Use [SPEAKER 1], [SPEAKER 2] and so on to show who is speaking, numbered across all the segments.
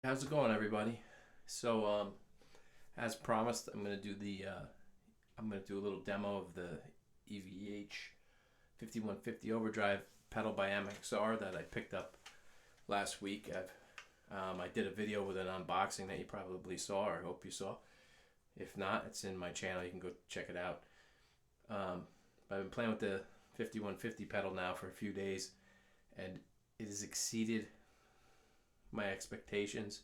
[SPEAKER 1] How's it going, everybody? So, as promised, I'm gonna do a little demo of the EVH 5150 overdrive pedal by MXR that I picked up last week. I did a video with an unboxing that you probably saw, or I hope you saw. If not, it's in my channel. You can go check it out. I've been playing with the 5150 pedal now for a few days, and it has exceeded my expectations.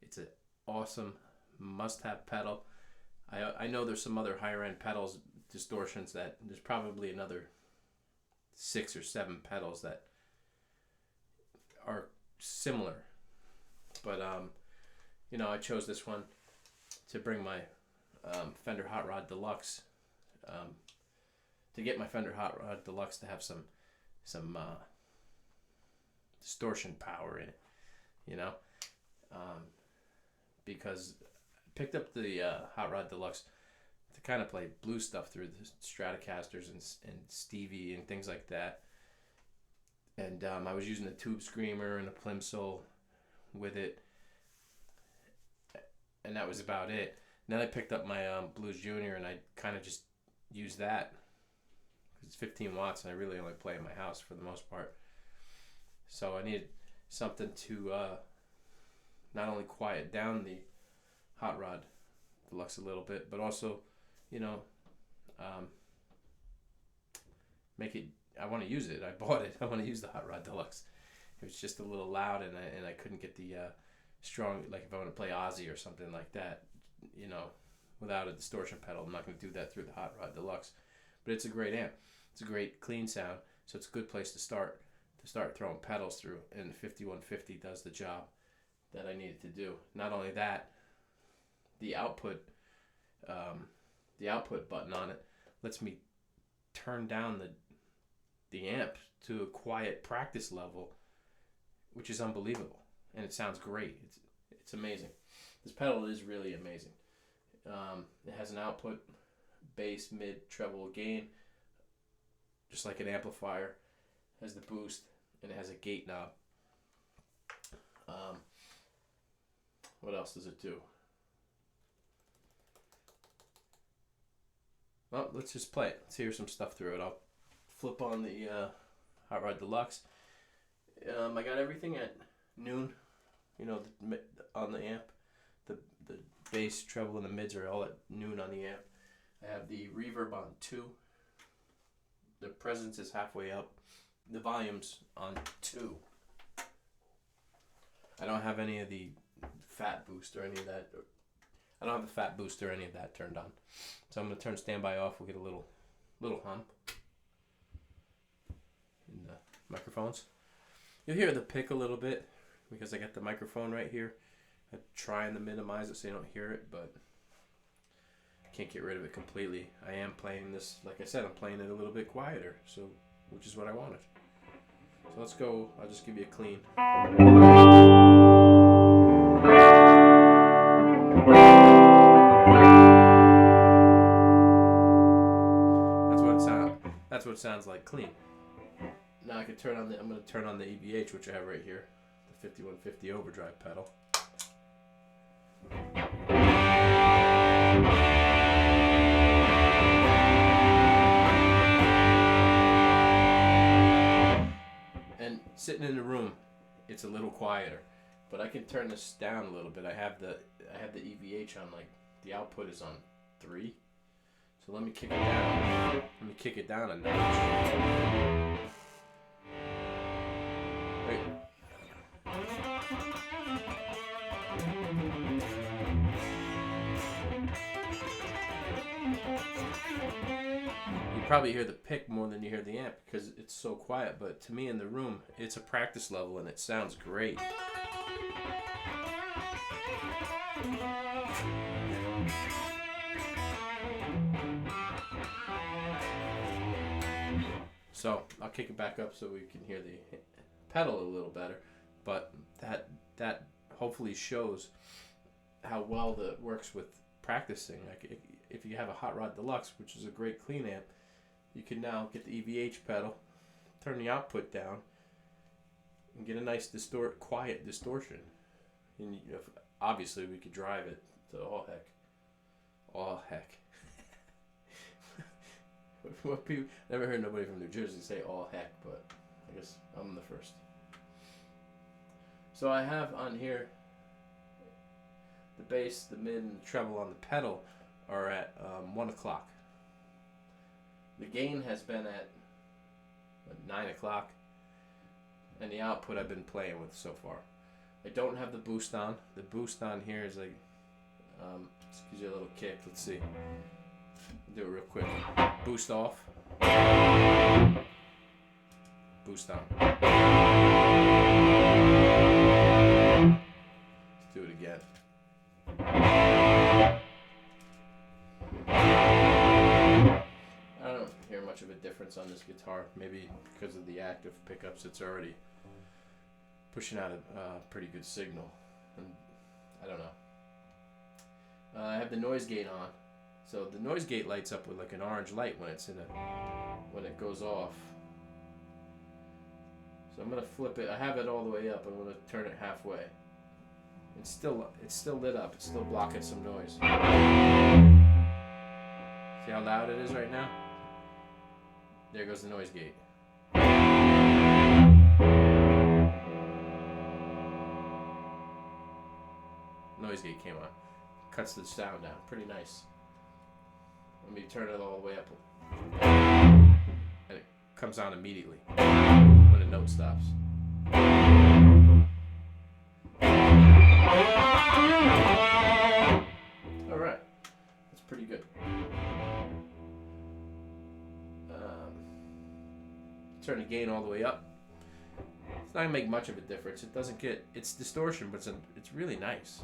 [SPEAKER 1] It's an awesome must-have pedal. I know there's some other higher end pedals, distortions, that there's probably another 6 or 7 pedals that are similar, but I chose this one to bring my Fender Hot Rod Deluxe, to get my Fender Hot Rod Deluxe to have some distortion power in it, you know, because I picked up the Hot Rod Deluxe to kind of play blues stuff through the Stratocasters and Stevie and things like that. And I was using a Tube Screamer and a Plimsoll with it, and that was about it. And then I picked up my Blues Junior, and I kind of just used that because it's 15 watts, and I really only play in my house for the most part. So I needed something to not only quiet down the Hot Rod Deluxe a little bit, but also, make it. I want to use it. I bought it. I want to use the Hot Rod Deluxe. It was just a little loud, and I couldn't get the strong, like if I want to play Ozzy or something like that, without a distortion pedal. I'm not going to do that through the Hot Rod Deluxe. But it's a great amp. It's a great clean sound, so it's a good place to start throwing pedals through, and the 5150 does the job that I needed to do. Not only that, the output button on it lets me turn down the amp to a quiet practice level, which is unbelievable, and it sounds great. It's amazing. This pedal is really amazing. It has an output, bass, mid, treble, gain, just like an amplifier. It has the boost, and it has a gate knob. What else does it do? Well, let's just play it. Let's hear some stuff through it. I'll flip on the Hot Rod Deluxe. I got everything at noon, on the amp. The bass, treble, and the mids are all at noon on the amp. I have the reverb on 2. The presence is halfway up. The volume's on 2. I don't have any of the fat boost or any of that. I don't have the fat boost or any of that turned on. So I'm going to turn standby off. We'll get a little hum in the microphones. You'll hear the pick a little bit because I got the microphone right here. I'm trying to minimize it so you don't hear it, but I can't get rid of it completely. I am playing this, like I said, I'm playing it a little bit quieter, which is what I wanted. So let's go. I'll just give you a clean. That's what it sounds like clean. Now I can I'm going to turn on the EVH, which I have right here, the 5150 overdrive pedal. And sitting in the room, it's a little quieter, but I can turn this down a little bit. I have the EVH on, like, the output is on 3. So let me kick it down. Let me kick it down a notch. Wait. You probably hear the pick more than you hear the amp because it's so quiet, but to me in the room, it's a practice level and it sounds great. So I'll kick it back up so we can hear the pedal a little better, but that hopefully shows how well that works with practicing. Like if you have a Hot Rod Deluxe, which is a great clean amp, you can now get the EVH pedal, turn the output down, and get a nice quiet distortion. And obviously we could drive it to all heck. What people, never heard nobody from New Jersey say all heck, but I guess I'm the first. So I have on here the bass, the mid, and the treble on the pedal are at 1 o'clock. The gain has been at 9 o'clock, and the output I've been playing with so far. I don't have the boost on. The boost on here is like, just gives you a little kick. Let's see. Do it real quick. Boost off. Boost on. Let's do it again. I don't hear much of a difference on this guitar. Maybe because of the active pickups, it's already pushing out a pretty good signal. And I don't know. I have the noise gate on. So the noise gate lights up with like an orange light when it's when it goes off. So I'm gonna flip it. I have it all the way up. I'm gonna turn it halfway. It's still lit up. It's still blocking some noise. See how loud it is right now? There goes the noise gate. Noise gate came on. Cuts the sound down. Pretty nice. Let me turn it all the way up. And it comes on immediately when a note stops. Alright. That's pretty good. Turn the gain all the way up. It's not going to make much of a difference. It doesn't get... It's distortion, but it's really nice.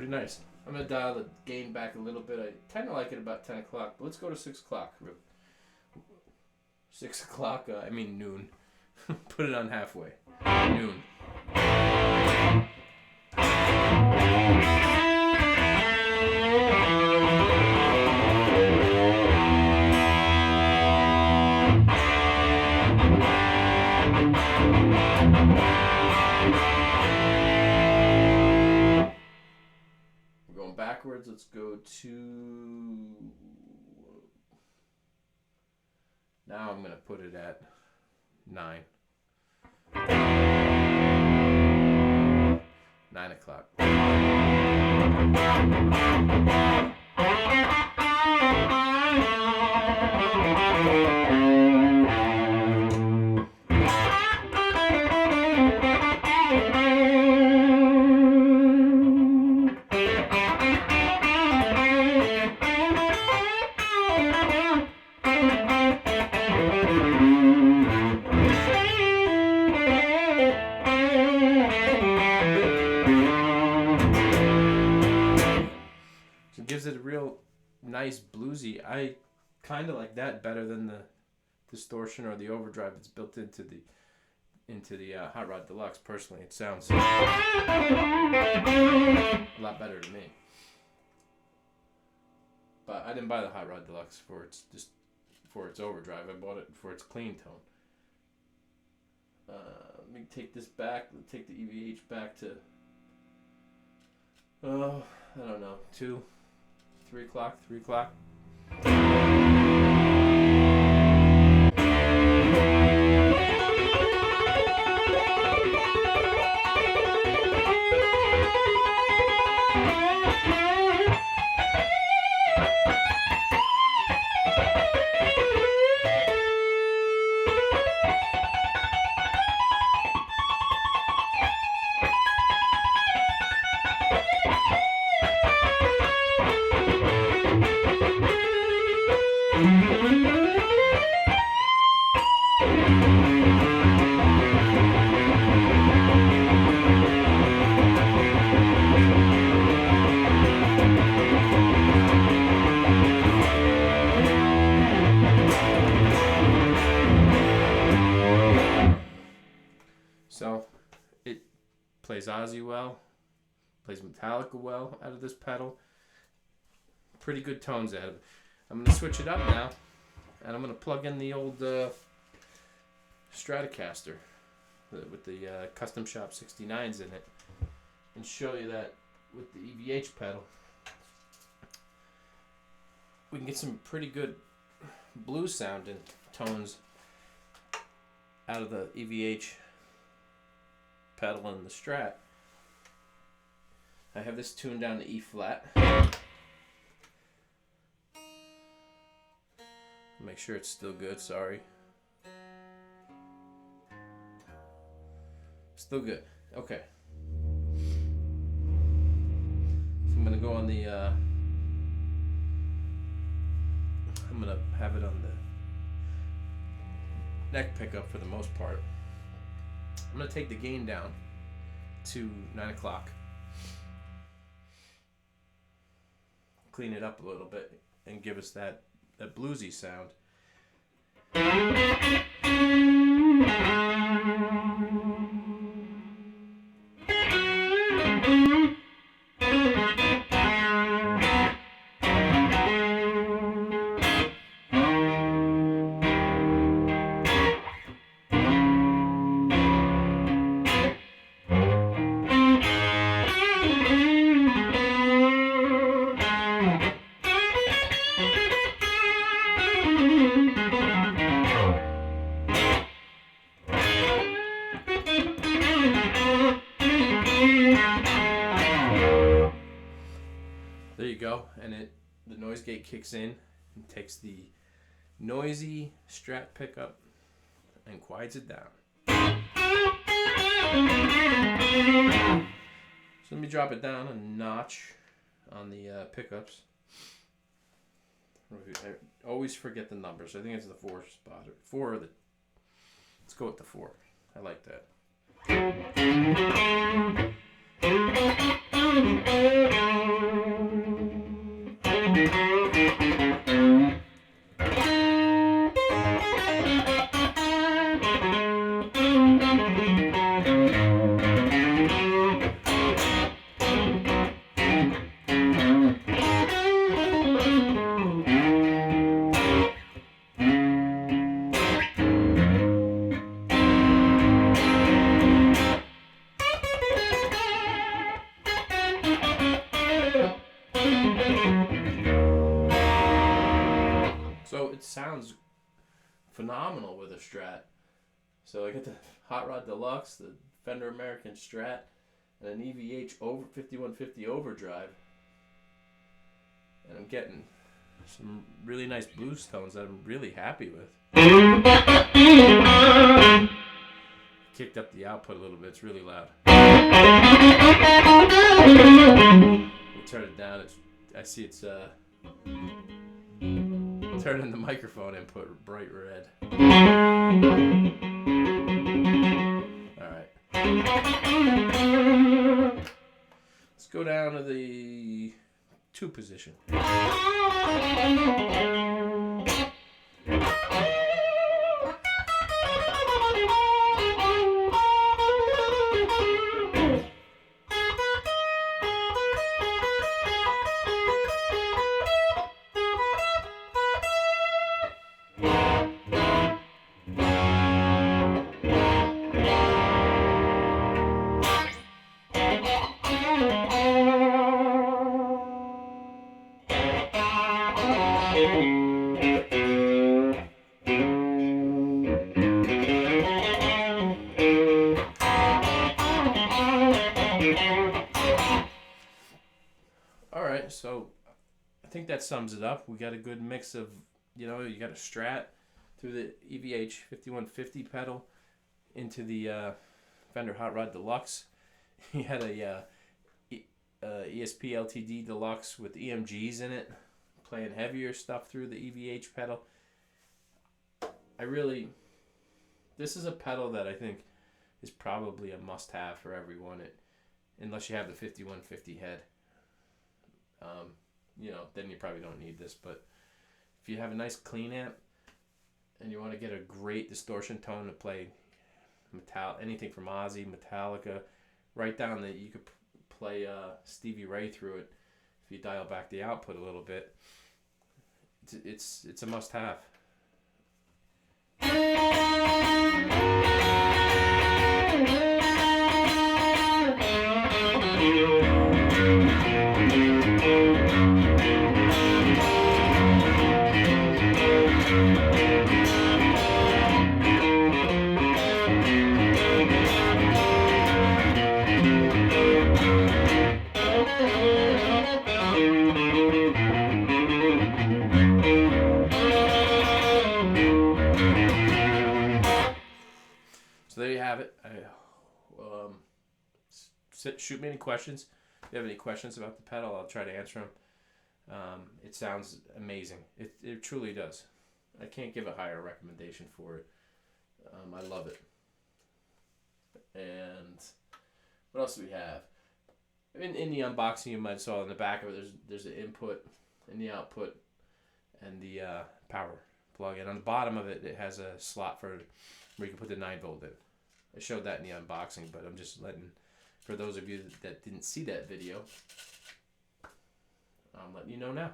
[SPEAKER 1] Nice. I'm going to dial the gain back a little bit. I tend to like it about 10 o'clock, but let's go to 6 o'clock. 6 o'clock, I mean noon. Put it on halfway. Noon. Backwards, let's go to... Now I'm going to put it at 9. 9 o'clock. Gives it a real nice bluesy. I kind of like that better than the distortion or the overdrive that's built into the Hot Rod Deluxe. Personally, it sounds a lot better to me. But I didn't buy the Hot Rod Deluxe for its overdrive. I bought it for its clean tone. Let me take this back. Let's take the EVH back to I don't know, 2, 3 o'clock, 3 o'clock. plays Ozzy well, plays Metallica well out of this pedal. Pretty good tones out of it. I'm going to switch it up now, and I'm going to plug in the old Stratocaster with the Custom Shop 69s in it, and show you that with the EVH pedal, we can get some pretty good blues sounding tones out of the EVH pedal and the Strat. I have this tuned down to E flat. Make sure it's still good, sorry. Still good. Okay. So I'm gonna go on the I'm gonna have it on the neck pickup for the most part. I'm gonna take the gain down to 9 o'clock. Clean it up a little bit and give us that bluesy sound. There you go, and the noise gate kicks in and takes the noisy Strat pickup and quiets it down. So let me drop it down a notch on the pickups. I always forget the numbers. I think it's the 4 spot. Let's go with the 4. I like that. So it sounds phenomenal with a Strat. So I got the Hot Rod Deluxe, the Fender American Strat, and an EVH 5150 overdrive. And I'm getting some really nice blues tones that I'm really happy with. Kicked up the output a little bit, it's really loud. We'll turn it down. I see it's turning the microphone input bright red. Alright. Let's go down to the 2 position. Alright, so I think that sums it up. We got a good mix of, you got a Strat through the EVH 5150 pedal into the Fender Hot Rod Deluxe. You had a ESP LTD Deluxe with EMGs in it, playing heavier stuff through the EVH pedal. This is a pedal that I think is probably a must-have for everyone, unless you have the 5150 head. Then you probably don't need this, but if you have a nice clean amp and you want to get a great distortion tone to play anything from Ozzy, Metallica, right down that you could play Stevie Ray through it if you dial back the output a little bit. It's a must-have. So there you have it. Shoot me any questions. If you have any questions about the pedal, I'll try to answer them. It sounds amazing. It truly does. I can't give a higher recommendation for it. I love it. And what else do we have? In the unboxing, you might have saw in the back of it, there's an input and the output and the power plug. And on the bottom of it, it has a slot for where you can put the 9-volt in. I showed that in the unboxing, but I'm just letting, for those of you that didn't see that video, I'm letting you know now.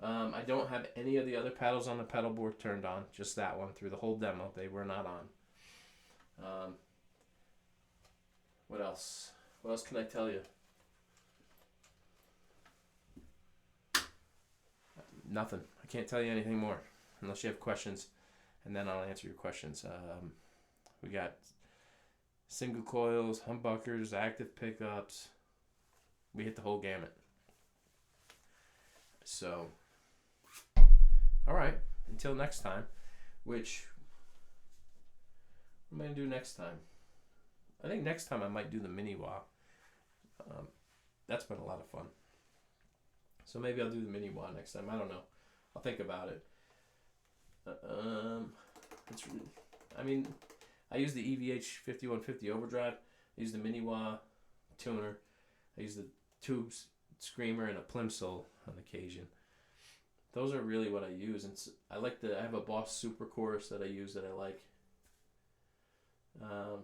[SPEAKER 1] I don't have any of the other pedals on the pedal board turned on, just that one through the whole demo. They were not on. What else? What else can I tell you? Nothing. I can't tell you anything more unless you have questions, and then I'll answer your questions. We got single coils, humbuckers, active pickups. We hit the whole gamut. So, all right. Until next time, which what am I going to do next time? I think next time I might do the mini wah. That's been a lot of fun. So maybe I'll do the mini wah next time. I don't know. I'll think about it. I use the EVH 5150 overdrive. I use the mini wah tuner. I use the tubes screamer and a plimsoll on occasion. Those are really what I use. And I have a Boss Super Chorus that I use that I like. I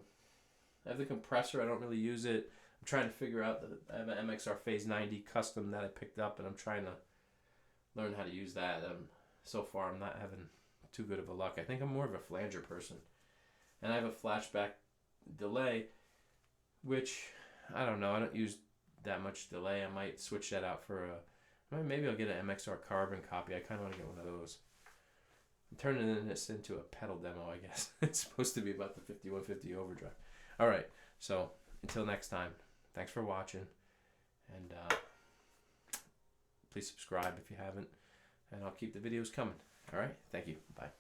[SPEAKER 1] have the compressor. I don't really use it. I'm trying to figure out I have an MXR Phase 90 custom that I picked up, and I'm trying to learn how to use that. So far, I'm not having too good of a luck. I think I'm more of a flanger person. And I have a flashback delay, which, I don't know. I don't use that much delay. I might switch that out for maybe I'll get an MXR Carbon copy. I kind of want to get one of those. I'm turning this into a pedal demo, I guess. It's supposed to be about the 5150 overdrive. All right, so until next time, thanks for watching, and please subscribe if you haven't, and I'll keep the videos coming. All right, thank you. Bye.